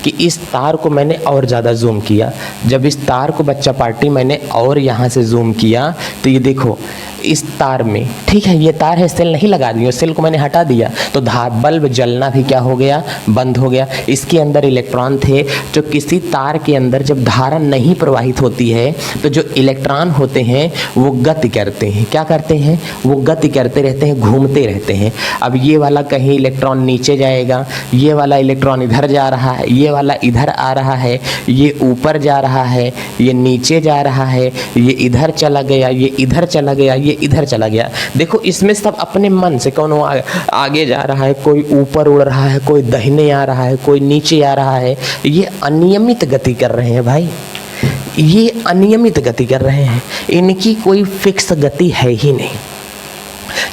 कि इस तार को मैंने और ज़्यादा जूम किया, जब इस तार को बच्चा पार्टी मैंने और यहाँ से जूम किया तो ये देखो इस तार में, ठीक है ये तार है, सेल नहीं लगा दी, सेल को मैंने हटा दिया तो बल्ब जलना भी क्या हो गया? बंद हो गया। इसके अंदर इलेक्ट्रॉन थे। जो किसी तार के अंदर जब धारा नहीं प्रवाहित होती है तो जो इलेक्ट्रॉन होते हैं वो गति करते हैं। क्या करते हैं? वो गति करते रहते हैं, घूमते रहते हैं। अब ये वाला कहीं इलेक्ट्रॉन नीचे जाएगा, ये वाला इलेक्ट्रॉन इधर जा रहा है, ये वाला इधर आ रहा है, ये ऊपर जा रहा है, ये नीचे जा रहा है, ये इधर चला गया, ये इधर चला गया, ये इधर चला गया। देखो इसमें सब अपने मन से, कौन आगे जा रहा है, कोई ऊपर उड़ रहा है, कोई दाहिने आ रहा है, कोई नीचे आ रहा है। ये अनियमित गति कर रहे हैं भाई, ये अनियमित गति कर रहे हैं, इनकी कोई फिक्स गति है ही नहीं।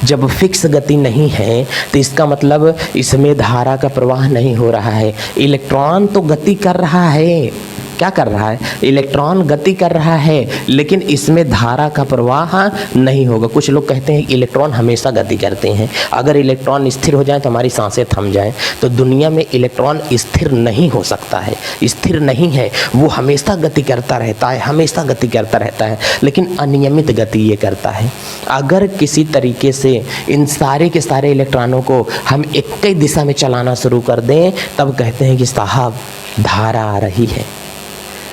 जब फिक्स गति नहीं है तो इसका मतलब इसमें धारा का प्रवाह नहीं हो रहा है। इलेक्ट्रॉन तो गति कर रहा है, क्या कर रहा है? इलेक्ट्रॉन गति कर रहा है, लेकिन इसमें धारा का प्रवाह नहीं होगा। कुछ लोग कहते हैं इलेक्ट्रॉन हमेशा गति करते हैं, अगर इलेक्ट्रॉन स्थिर हो जाए तो हमारी सांसें थम जाएं। तो दुनिया में इलेक्ट्रॉन स्थिर नहीं हो सकता है, स्थिर नहीं है, वो हमेशा गति करता रहता है, हमेशा गति करता रहता है, लेकिन अनियमित गति ये करता है। अगर किसी तरीके से इन सारे के सारे इलेक्ट्रॉनों को हम एक ही दिशा में चलाना शुरू कर दें, तब कहते हैं कि साहब धारा आ रही है।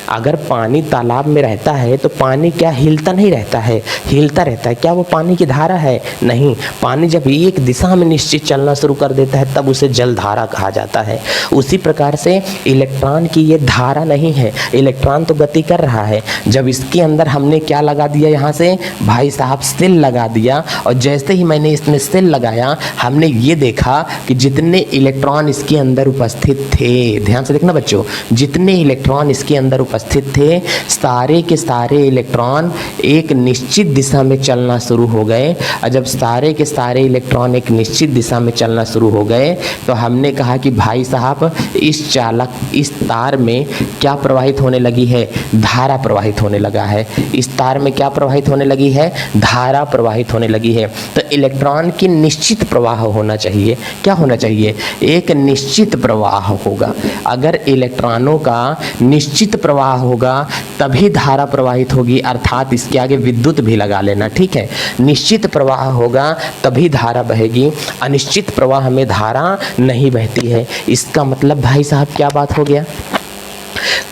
अगर पानी तालाब में रहता है तो पानी क्या हिलता नहीं रहता है? हिलता रहता है। क्या वो पानी की धारा है? नहीं। पानी जब एक दिशा में निश्चित चलना शुरू कर देता है तब उसे जल धारा कहा जाता है। उसी प्रकार से इलेक्ट्रॉन की ये धारा नहीं है, इलेक्ट्रॉन तो गति कर रहा है। जब इसके अंदर हमने क्या लगा दिया, यहाँ से भाई साहब सेल लगा दिया, और जैसे ही मैंने इसमें सेल लगाया हमने ये देखा कि जितने इलेक्ट्रॉन इसके अंदर उपस्थित थे, ध्यान से देखना बच्चों, जितने इलेक्ट्रॉन इसके अंदर उपस्थित थे सारे के सारे इलेक्ट्रॉन एक निश्चित दिशा में चलना शुरू हो गए। और जब सारे के सारे इलेक्ट्रॉन एक निश्चित दिशा में चलना शुरू हो गए तो हमने कहा कि भाई साहब इस तार में क्या प्रवाहित होने लगी है? धारा प्रवाहित होने लगा है। इस तार में क्या प्रवाहित होने लगी है? धारा प्रवाहित होने लगी है। तो इलेक्ट्रॉन की निश्चित प्रवाह होना चाहिए। क्या होना चाहिए? एक निश्चित प्रवाह होगा। अगर इलेक्ट्रॉनों का निश्चित प्रवाह होगा तभी धारा प्रवाहित होगी, अर्थात इसके आगे विद्युत भी लगा लेना, ठीक है। निश्चित प्रवाह होगा तभी धारा बहेगी, अनिश्चित प्रवाह में धारा नहीं बहती है। इसका मतलब भाई साहब क्या बात हो गया?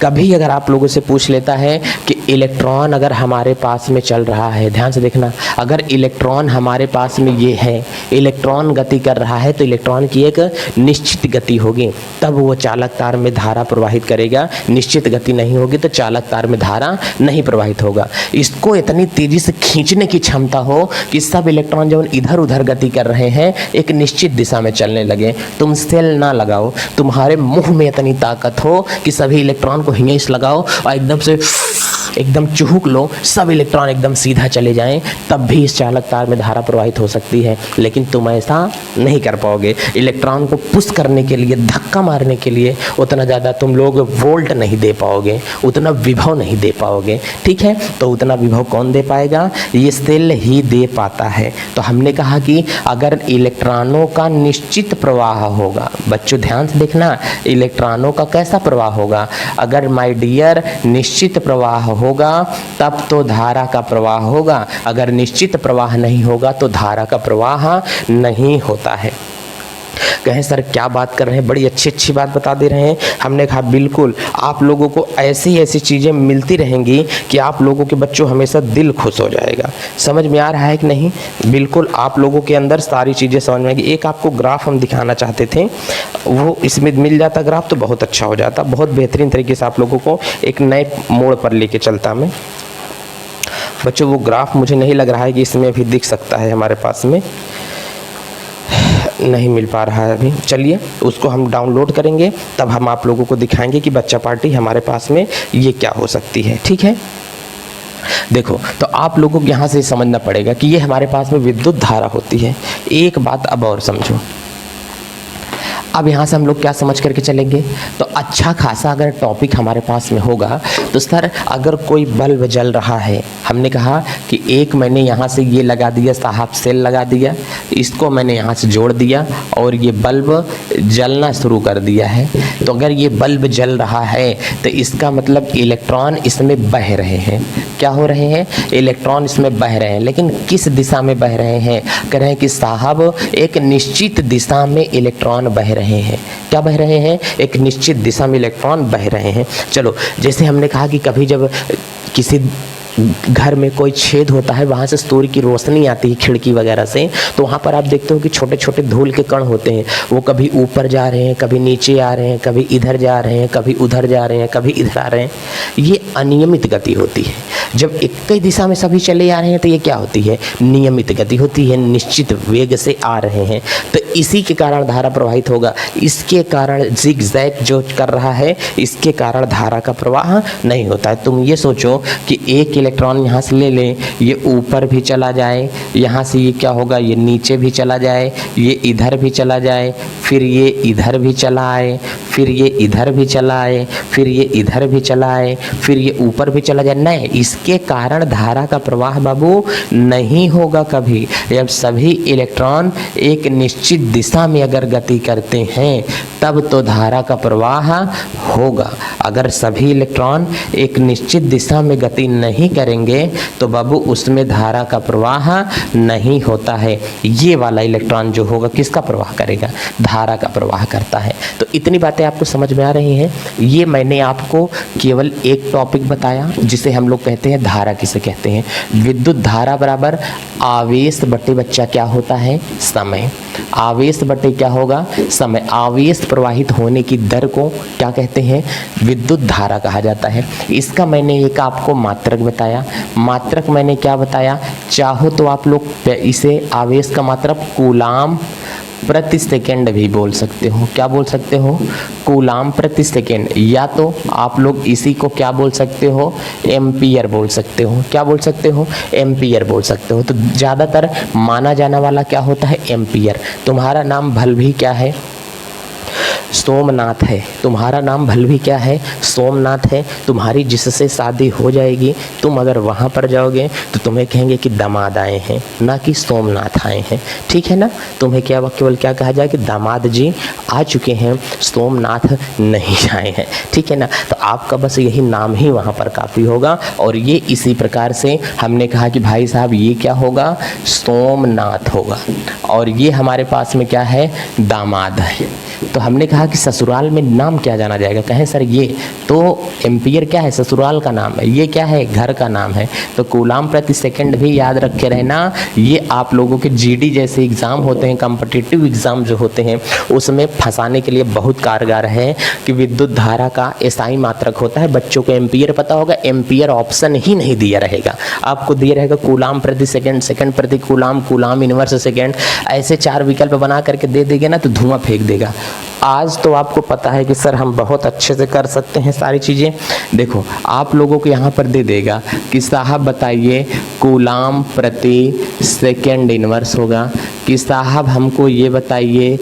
कभी अगर आप लोगों से पूछ लेता है कि इलेक्ट्रॉन अगर हमारे पास में चल रहा है, ध्यान से देखना, अगर इलेक्ट्रॉन हमारे पास में ये है, इलेक्ट्रॉन गति कर रहा है तो इलेक्ट्रॉन की एक निश्चित गति होगी, तब वो चालक तार में धारा प्रवाहित करेगा। निश्चित गति नहीं होगी तो चालक तार में धारा नहीं प्रवाहित होगा। इसको इतनी तेजी से खींचने की क्षमता हो कि सब इलेक्ट्रॉन जब इधर उधर गति कर रहे हैं एक निश्चित दिशा में चलने लगे। तुम सेल ना लगाओ, तुम्हारे मुंह में इतनी ताकत हो कि सभी इलेक्ट्रॉन को हिंगेस लगाओ और एकदम से एकदम चुहुक लो, सब इलेक्ट्रॉन एकदम सीधा चले जाएं, तब भी इस चालक तार में धारा प्रवाहित हो सकती है। लेकिन तुम ऐसा नहीं कर पाओगे। इलेक्ट्रॉन को पुश करने के लिए, धक्का मारने के लिए उतना ज़्यादा तुम लोग वोल्ट नहीं दे पाओगे, उतना विभव नहीं दे पाओगे, ठीक है। तो उतना विभव कौन दे पाएगा? ये सेल ही दे पाता है। तो हमने कहा कि अगर इलेक्ट्रॉनों का निश्चित प्रवाह होगा, बच्चों ध्यान से देखना, इलेक्ट्रॉनों का कैसा प्रवाह होगा? अगर माय डियर निश्चित प्रवाह होगा तब तो धारा का प्रवाह होगा, अगर निश्चित प्रवाह नहीं होगा तो धारा का प्रवाह नहीं होता है। कहें सर क्या बात कर रहे हैं, बड़ी अच्छी बात बता दे रहे हैं। हमने कहा बिल्कुल, आप लोगों को ऐसी चीज़ें मिलती रहेंगी कि आप लोगों के बच्चों हमेशा दिल खुश हो जाएगा। समझ में आ रहा है कि नहीं? बिल्कुल आप लोगों के अंदर सारी चीज़ें समझ में आएगी। एक आपको ग्राफ हम दिखाना चाहते थे, वो इसमें मिल जाता ग्राफ तो बहुत अच्छा हो जाता, बहुत बेहतरीन तरीके से आप लोगों को एक नए मोड़ पर लेके चलता मैं। बच्चों वो ग्राफ मुझे नहीं लग रहा है कि इसमें अभी दिख सकता है, हमारे पास में नहीं मिल पा रहा है अभी। चलिए उसको हम डाउनलोड करेंगे, तब हम आप लोगों को दिखाएंगे कि बच्चा पार्टी हमारे पास में ये क्या हो सकती है, ठीक है। देखो तो आप लोगों को यहाँ से समझना पड़ेगा कि ये हमारे पास में विद्युत धारा होती है। एक बात अब और समझो, अब यहाँ से हम लोग क्या समझ करके चलेंगे? तो अच्छा खासा अगर टॉपिक हमारे पास में होगा तो सर अगर कोई बल्ब जल रहा है, हमने कहा कि एक मैंने यहाँ से ये लगा दिया साहब, सेल लगा दिया, इसको मैंने यहाँ से जोड़ दिया और ये बल्ब जलना शुरू कर दिया है। तो अगर ये बल्ब जल रहा है तो इसका मतलब इलेक्ट्रॉन इसमें बह रहे हैं। क्या हो रहे हैं? इलेक्ट्रॉन इसमें बह रहे हैं, लेकिन किस दिशा में बह रहे हैं? कह रहे हैं कि साहब एक निश्चित दिशा में इलेक्ट्रॉन बह रहे हैं। क्या बह रहे हैं? एक निश्चित दिशा में इलेक्ट्रॉन बह रहे हैं। चलो जैसे हमने कहा कि कभी जब किसी घर में कोई छेद होता है, वहाँ से सूर्य की रोशनी आती है खिड़की वगैरह से, तो वहाँ पर आप देखते हो कि छोटे छोटे धूल के कण होते हैं, वो कभी ऊपर जा रहे हैं, कभी नीचे आ रहे हैं, कभी इधर जा रहे हैं, कभी उधर जा रहे हैं, कभी इधर आ रहे हैं। ये अनियमित गति होती है। जब एक ही दिशा में सभी चले आ रहे हैं तो ये क्या होती है? नियमित गति होती है, निश्चित वेग से आ रहे हैं। तो इसी के कारण धारा प्रवाहित होगा। इसके कारण जिगजैग जो कर रहा है, इसके कारण धारा का प्रवाह नहीं होता है। तुम ये सोचो कि एक इलेक्ट्रॉन यहाँ से ले लें, ये ऊपर भी चला जाए, यहाँ से ये क्या होगा, ये नीचे भी चला जाए, ये इधर भी चला जाए, फिर ये इधर भी चला आए, फिर ये इधर भी चला आए, फिर ये इधर भी चला आए, फिर ये ऊपर भी चला जाए। नहीं, इसके कारण धारा का प्रवाह बाबू नहीं होगा कभी। जब सभी इलेक्ट्रॉन एक निश्चित दिशा में अगर गति करते हैं तब तो धारा का प्रवाह होगा। अगर सभी इलेक्ट्रॉन एक निश्चित दिशा में गति नहीं करेंगे तो बाबू उसमें धारा का प्रवाह नहीं होता है। ये वाला इलेक्ट्रॉन जो होगा किसका प्रवाह करेगा, धारा का प्रवाह करता है। तो इतनी बातें आपको समझ में आ रही हैं। ये मैंने आपको केवल एक टॉपिक बताया जिसे हम लोग कहते हैं धारा किसे कहते हैं। विद्युत धारा बराबर आवेश बटे बच्चा क्या होता है, समय। आवेश बटे क्या होगा, समय। आवेश प्रवाहित होने की दर को क्या कहते हैं, विद्युत धारा कहा जाता है। इसका मैंने एक आपको मात्रक बताया। मात्रक मैंने क्या बताया, चाहो तो आप लोग इसे आवेश का मात्रक कूलाम प्रति सेकेंड भी बोल सकते हो। क्या बोल सकते हो, कूलाम प्रति सेकेंड, या तो आप लोग इसी को क्या बोल सकते हो, एम्पियर बोल सकते हो। क्या बोल सकते हो, एम्पियर बोल सकते हो। तो ज़्यादातर माना जाने वाला क्या होता है, एम्पियर। तुम्हारा नाम भलभी क्या है, सोमनाथ है। तुम्हारा नाम भलभी क्या है, सोमनाथ है। तुम्हारी जिससे शादी हो जाएगी, तुम अगर वहाँ पर जाओगे तो तुम्हें कहेंगे कि दामाद आए हैं, ना कि सोमनाथ आए हैं। ठीक है ना, तुम्हें क्या केवल क्या कहा जाए कि दामाद जी आ चुके हैं, सोमनाथ नहीं आए हैं। ठीक है ना, तो आपका बस यही नाम ही वहाँ पर काफ़ी होगा। और ये इसी प्रकार से हमने कहा कि भाई साहब ये क्या होगा, सोमनाथ होगा, और ये हमारे पास में क्या है, दामाद है। तो हमने कहा कि ससुराल में नाम क्या जाना जाएगा, कहें सर ये तो एम्पियर क्या है, ससुराल का नाम है, ये क्या है, घर का नाम है। तो कूलाम प्रति सेकंड भी याद रखे रहना। ये आप लोगों के जीडी जैसे एग्ज़ाम होते हैं, कॉम्पिटिटिव एग्ज़ाम जो होते हैं, उसमें फंसाने के लिए बहुत कारगर है कि विद्युत धारा का एसआई मात्रक होता है। बच्चों को एम्पियर पता होगा, एम्पियर ऑप्शन ही नहीं दिया रहेगा, आपको दिया रहेगा कूलाम प्रति सेकंड, सेकंड प्रति कूलाम, कूलाम इनवर्स सेकंड, ऐसे 4 विकल्प बना करके दे देंगे ना तो धुआं फेंक देगा। आज तो आपको पता है कि सर हम बहुत अच्छे से कर सकते हैं सारी चीज़ें। देखो आप लोगों को यहाँ पर दे देगा कि साहब बताइए कूलाम प्रति सेकंड इनवर्स होगा, कि साहब हमको ये बताइए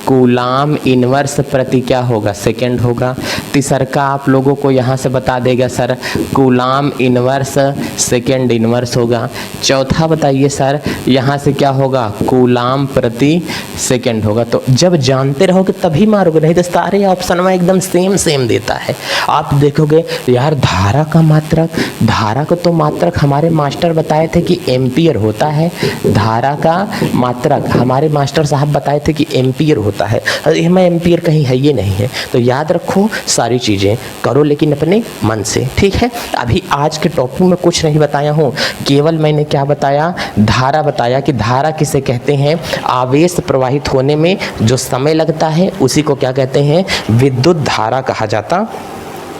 कूलाम इनवर्स प्रति क्या होगा, सेकंड होगा। तीसरका आप लोगों को यहाँ से बता देगा sir coulomb inverse second inverse होगा। चौथा बताइए सर यहाँ से क्या होगा, कूलाम प्रति सेकंड होगा। तो जब जानते रहोगे तभी मारोगे, नहीं तो सारे ऑप्शन में एकदम सेम देता है। आप देखोगे यार धारा का मात्रक, धारा को तो मात्रक हमारे मास्टर बताए थे कि एम्पियर होता है, धारा का मात्रक हमारे मास्टर साहब बताए थे कि एम्पियर होता है, हमें एम्पियर कहीं है ये नहीं है। तो याद रखो, सारी चीज़ें करो लेकिन अपने मन से। ठीक है, अभी आज के टॉपिक में कुछ नहीं बताया हूँ, केवल मैंने क्या बताया, धारा बताया कि धारा किसे कहते हैं, आवेश प्रवाहित होने में जो समय लगता है उसी को क्या कहते हैं, विद्युत धारा कहा जाता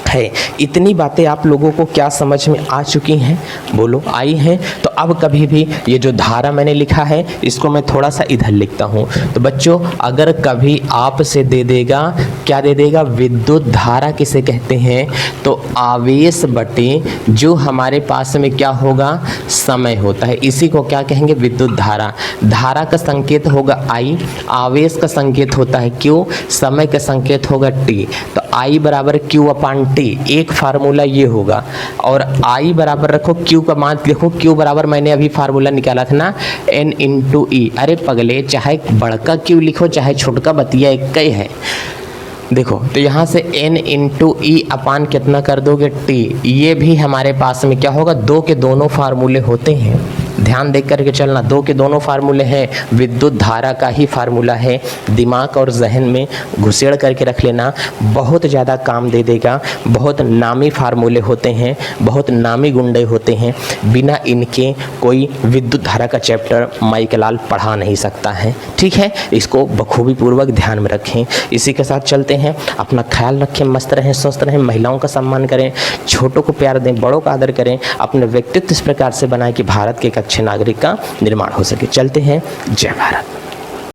है। इतनी बातें आप लोगों को क्या समझ में आ चुकी हैं, बोलो आई हैं। तो अब कभी भी ये जो धारा मैंने लिखा है इसको मैं थोड़ा सा इधर लिखता हूँ। तो बच्चों अगर कभी आपसे दे देगा, क्या दे देगा, विद्युत धारा किसे कहते हैं, तो आवेश बटे जो हमारे पास में क्या होगा, समय होता है, इसी को क्या कहेंगे, विद्युत धारा। धारा का संकेत होगा I, आवेश का संकेत होता है Q, समय का संकेत होगा T। तो I बराबर Q अपान T, एक फार्मूला ये होगा। और I बराबर रखो Q का मान लिखो, Q बराबर मैंने अभी फार्मूला निकाला था ना, N इंटू E। अरे पगले, चाहे बड़का Q लिखो चाहे छोटका, बतिया एक ही है। देखो तो यहाँ से N इंटू E अपान कितना कर दोगे, T। ये भी हमारे पास में क्या होगा, 2 के दोनों फार्मूले होते हैं, ध्यान देख करके चलना। 2 के दोनों फार्मूले हैं, विद्युत धारा का ही फार्मूला है। दिमाग और जहन में घुसेड़ करके रख लेना, बहुत ज़्यादा काम दे देगा। बहुत नामी फार्मूले होते हैं, बहुत नामी गुंडे होते हैं, बिना इनके कोई विद्युत धारा का चैप्टर माइकलाल पढ़ा नहीं सकता है। ठीक है, इसको बखूबी पूर्वक ध्यान में रखें। इसी के साथ चलते हैं, अपना ख्याल रखें, मस्त रहें, स्वस्थ रहें, महिलाओं का सम्मान करें, छोटों को प्यार दें, बड़ों का आदर करें, अपने व्यक्तित्व इस प्रकार से बनाएं कि भारत के एक अच्छे नागरिक का निर्माण हो सके। चलते हैं, जय भारत।